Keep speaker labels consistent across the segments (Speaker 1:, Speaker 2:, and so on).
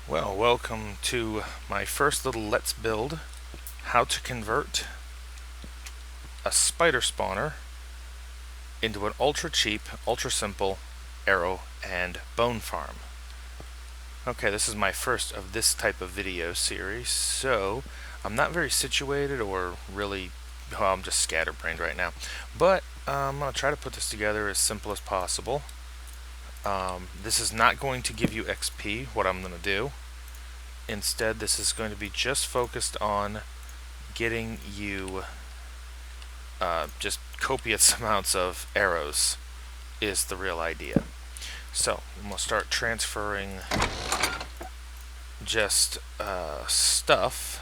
Speaker 1: Well, welcome to my first little let's build how to convert a spider spawner into an ultra cheap, ultra simple arrow and bone farm. Okay, this is my first of this type of video series, so I'm not very situated or really, well, I'm just scatterbrained right now, but I'm going to try to put this together as simple as possible. This is not going to give you XP, what I'm going to do. Instead, this is going to be just focused on getting you just copious amounts of arrows is the real idea. So I'm going to start transferring just stuff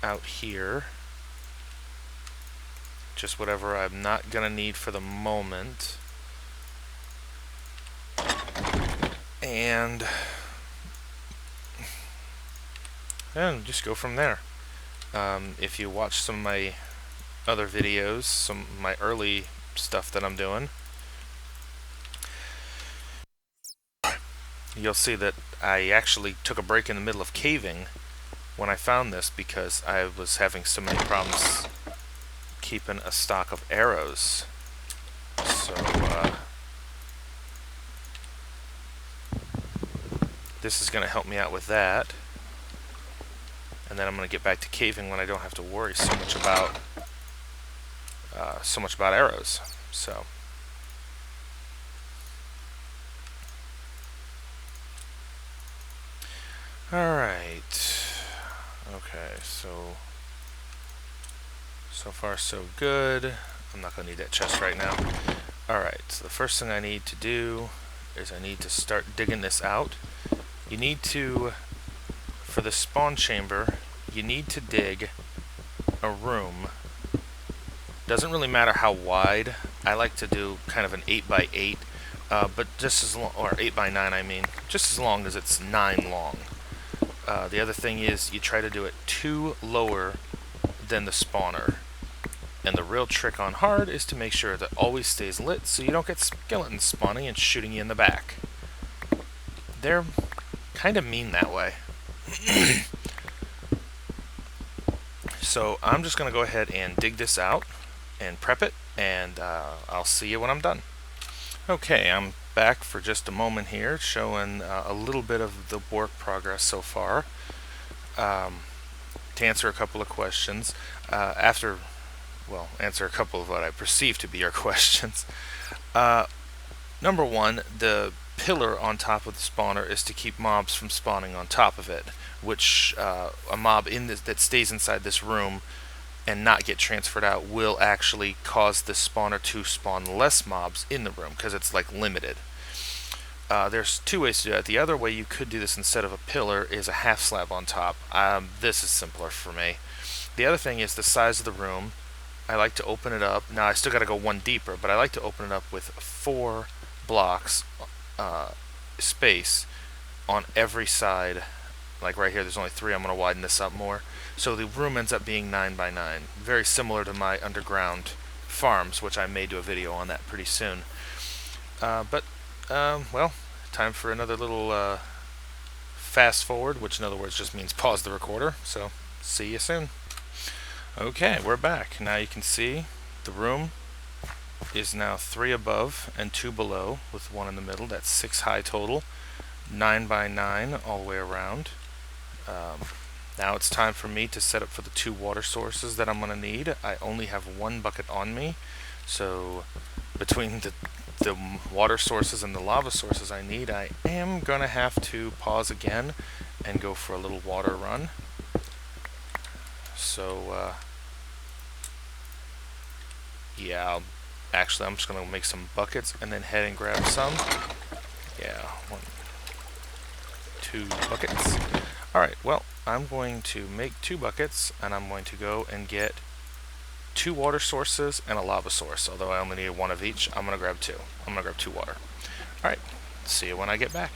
Speaker 1: out here. Just whatever I'm not going to need for the moment. And just go from there. If you watch some of my other videos, some of my early stuff that I'm doing, you'll see that I actually took a break in the middle of caving when I found this because I was having so many problems keeping a stock of arrows. So this is going to help me out with that. And then I'm going to get back to caving when I don't have to worry so much about arrows. So alright. Okay, so far so good. I'm not going to need that chest right now. Alright, so the first thing I need to do is I need to start digging this out. You need to, for the spawn chamber, you need to dig a room. Doesn't really matter how wide. I like to do kind of an 8x8, but just as long, or 8x9 I mean, just as long as it's 9 long. The other thing is you try to do it 2 lower than the spawner. And the real trick on hard is to make sure that it always stays lit so you don't get skeletons spawning and shooting you in the back. They're kind of mean that way. So I'm just going to go ahead and dig this out and prep it, and I'll see you when I'm done. Okay, I'm back for just a moment here, showing a little bit of the work progress so far. To answer a couple of questions, answer a couple of what I perceive to be your questions. Number one, the pillar on top of the spawner is to keep mobs from spawning on top of it, which a mob that stays inside this room and not get transferred out will actually cause the spawner to spawn less mobs in the room because it's like limited. There's 2 ways to do that. The other way you could do this instead of a pillar is a half slab on top. This is simpler for me. The other thing is the size of the room. I like to open it up. Now I still got to go 1 deeper, but I like to open it up with 4 blocks space on every side. Like right here, there's only 3. I'm going to widen this up more. So the room ends up being 9x9. Very similar to my underground farms, which I may do a video on that pretty soon. Well, time for another little fast forward, which in other words just means pause the recorder. So see you soon. Okay, we're back. Now you can see the room is now 3 above and 2 below with 1 in the middle. That's 6 high total, 9x9 all the way around. Now it's time for me to set up for the 2 water sources that I'm going to need. I only have 1 bucket on me, so between the water sources and the lava sources I need, I am going to have to pause again and go for a little water run. So yeah, I'm just going to make some buckets and then head and grab some. Yeah, 1, 2 buckets. Alright, well, I'm going to make 2 buckets, and I'm going to go and get 2 water sources and a lava source. Although I only need 1 of each, I'm going to grab 2. I'm going to grab 2 water. Alright, see you when I get back.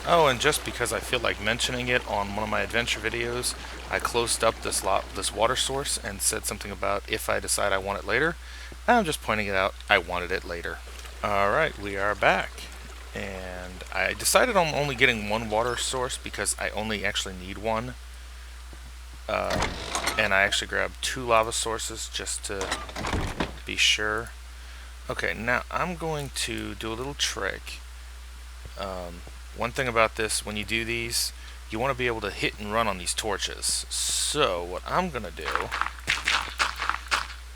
Speaker 1: Oh, and just because I feel like mentioning it on one of my adventure videos, I closed up this water source and said something about if I decide I want it later. I'm just pointing it out, I wanted it later. Alright, we are back. And And I decided on only getting one water source because I only actually need one. And I actually grabbed 2 lava sources just to be sure. Okay, now I'm going to do a little trick. One thing about this, when you do these, you want to be able to hit and run on these torches. So what I'm going to do,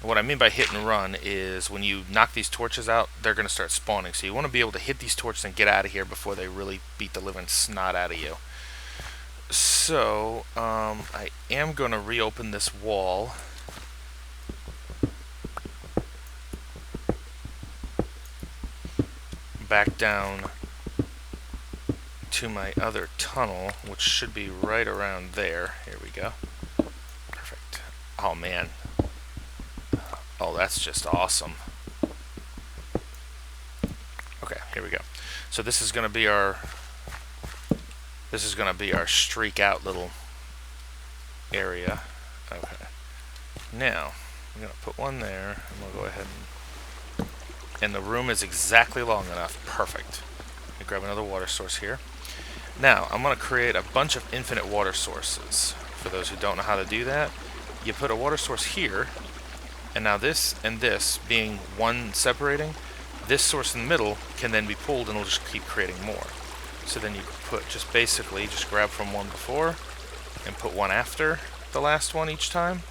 Speaker 1: what I mean by hit and run is when you knock these torches out, they're going to start spawning. So you want to be able to hit these torches and get out of here before they really beat the living snot out of you. So I am going to reopen this wall. Back down to my other tunnel, which should be right around there. Here we go. Perfect. Oh man. Oh, that's just awesome. Okay, here we go. So this is going to be our streak out little area. Okay. Now, I'm going to put one there, and we'll go ahead and the room is exactly long enough. Perfect. Let me grab another water source here. Now, I'm going to create a bunch of infinite water sources. For those who don't know how to do that, you put a water source here, and now this and this being one separating, this source in the middle can then be pulled and it'll just keep creating more. So then you put just grab from one before and put one after the last one each time,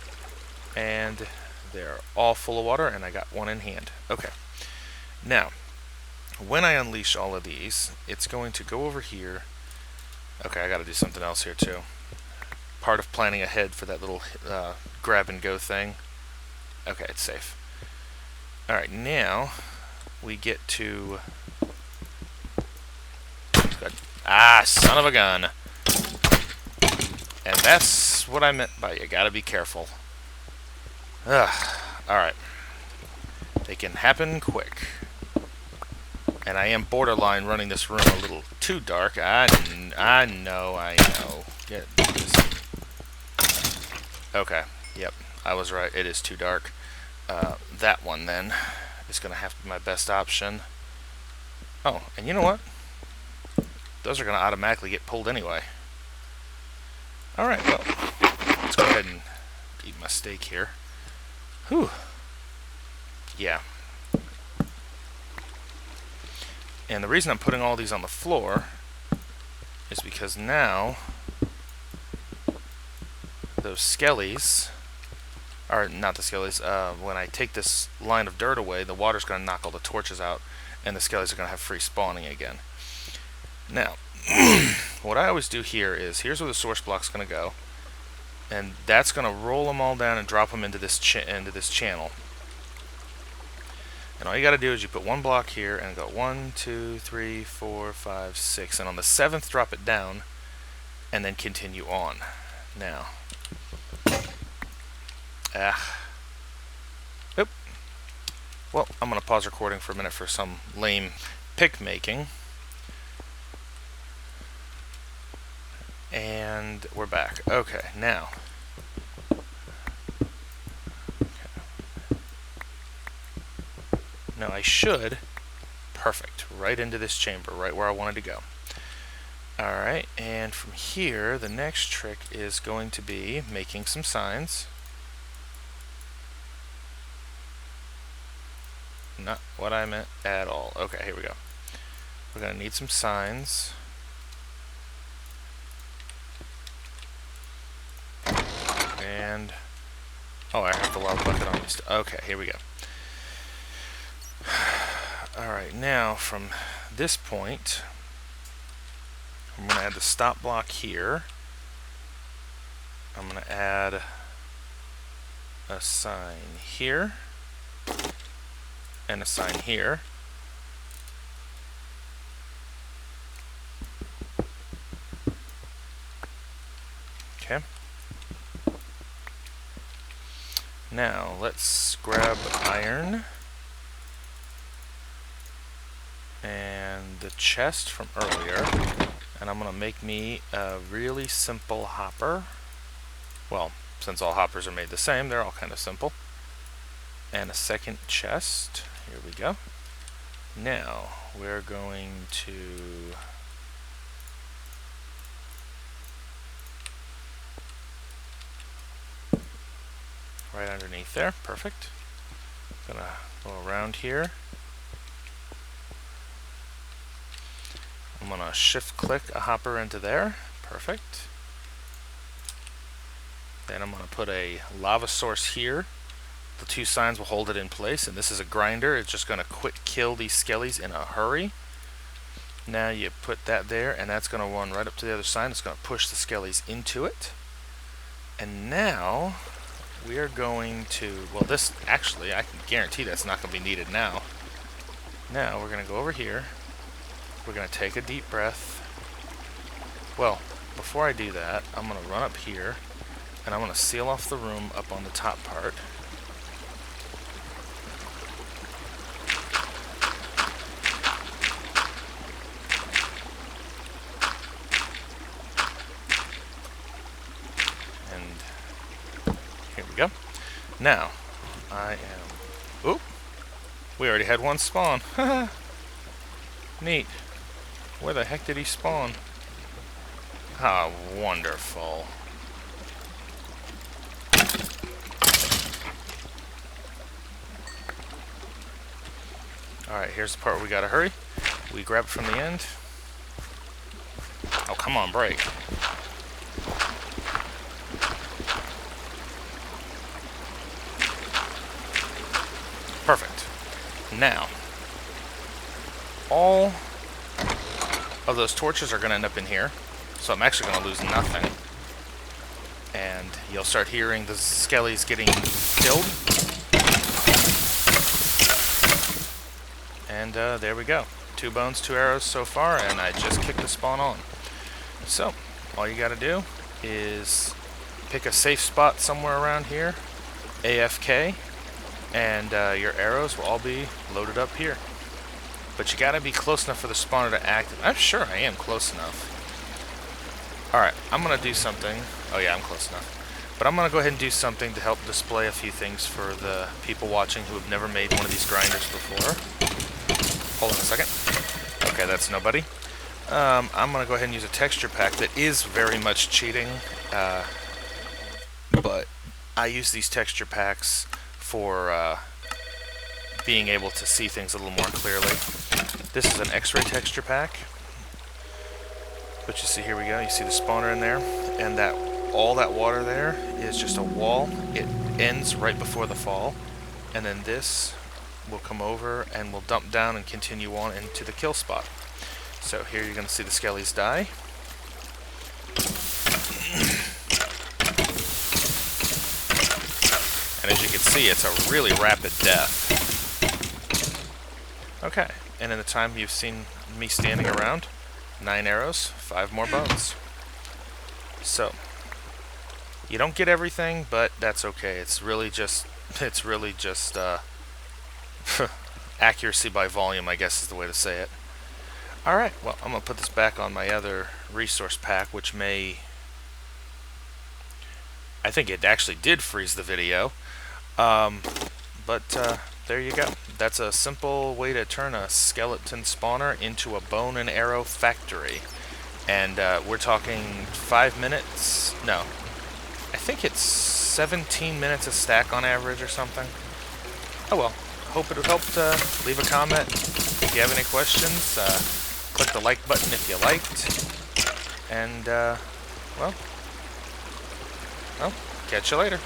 Speaker 1: and they're all full of water, and I got one in hand. Okay. Now, when I unleash all of these, it's going to go over here. Okay, I gotta do something else here too. Part of planning ahead for that little grab and go thing. Okay, it's safe. Alright, now we get to... Good. Ah, son of a gun. And that's what I meant by you gotta be careful. Ugh. Alright. They can happen quick. And I am borderline running this room a little too dark. I know. Get this. Okay. Yep. I was right. It is too dark. That one, then, is going to have to be my best option. Oh, and you know what? Those are going to automatically get pulled anyway. Alright, well, let's go ahead and eat my steak here. Whew. Yeah. And the reason I'm putting all these on the floor is because now those skellies, or not the skellies, when I take this line of dirt away, the water's going to knock all the torches out, and the skellies are going to have free spawning again. Now, what I always do here is, here's where the source block's going to go, and that's going to roll them all down and drop them into this channel. And all you got to do is you put one block here and go 1, 2, 3, 4, 5, 6, and on the 7th drop it down, and then continue on. Now, oop. Well, I'm going to pause recording for a minute for some lame pick making. And we're back. Okay, now. Now I should, perfect, right into this chamber, right where I wanted to go. Alright, and from here, the next trick is going to be making some signs. Not what I meant at all. Okay, here we go. We're going to need some signs. And, oh, I have the lava bucket on me. Okay, here we go. Alright, now from this point, I'm going to add the stop block here. I'm going to add a sign here, and a sign here. Okay. Now, let's grab iron. And the chest from earlier, and I'm going to make me a really simple hopper. Well, since all hoppers are made the same, they're all kind of simple. And a second chest. Here we go. Now, we're going to right underneath there. Perfect. Gonna go around here. I'm gonna shift click a hopper into there. Perfect. Then I'm gonna put a lava source here. The two signs will hold it in place, and this is a grinder. It's just gonna quick kill these skellies in a hurry. Now you put that there, and that's gonna run right up to the other sign. It's gonna push the skellies into it. And now we are going to, well, this actually, I can guarantee that's not going to be needed now. Now we're going to go over here. We're going to take a deep breath. Well, before I do that, I'm going to run up here, and I'm going to seal off the room up on the top part. Here we go. Now, I am... Oop! We already had one spawn. Neat. Where the heck did he spawn? Ah, wonderful. Alright, here's the part where we gotta hurry. We grab it from the end. Oh, come on, break. Perfect. Now, all of those torches are going to end up in here, so I'm actually going to lose nothing. And you'll start hearing the skellies getting killed. And there we go. 2 bones, 2 arrows so far, and I just kicked the spawn on. So, all you got to do is pick a safe spot somewhere around here, AFK, and your arrows will all be loaded up here. But you gotta be close enough for the spawner to activate. I'm sure I am close enough. Alright, I'm gonna do something. Oh yeah, I'm close enough. But I'm gonna go ahead and do something to help display a few things for the people watching who have never made one of these grinders before. Hold on a second. Okay, that's nobody. I'm gonna go ahead and use a texture pack that is very much cheating. But I use these texture packs for being able to see things a little more clearly. This is an X-ray texture pack. But you see, here we go. You see the spawner in there, and that all that water there is just a wall. It ends right before the fall, and then this will come over and will dump down and continue on into the kill spot. So here you're going to see the skellies die. And as you can see, it's a really rapid death. Okay, and in the time you've seen me standing around, 9 arrows, 5 more bones. So, you don't get everything, but that's okay. It's really just accuracy by volume, I guess is the way to say it. Alright, well, I'm going to put this back on my other resource pack, which may... I think it actually did freeze the video. But there you go. That's a simple way to turn a skeleton spawner into a bone and arrow factory. And we're talking 5 minutes. No, I think it's 17 minutes a stack on average or something. Oh well. Hope it helped. Leave a comment if you have any questions. Click the like button if you liked. And well, catch you later.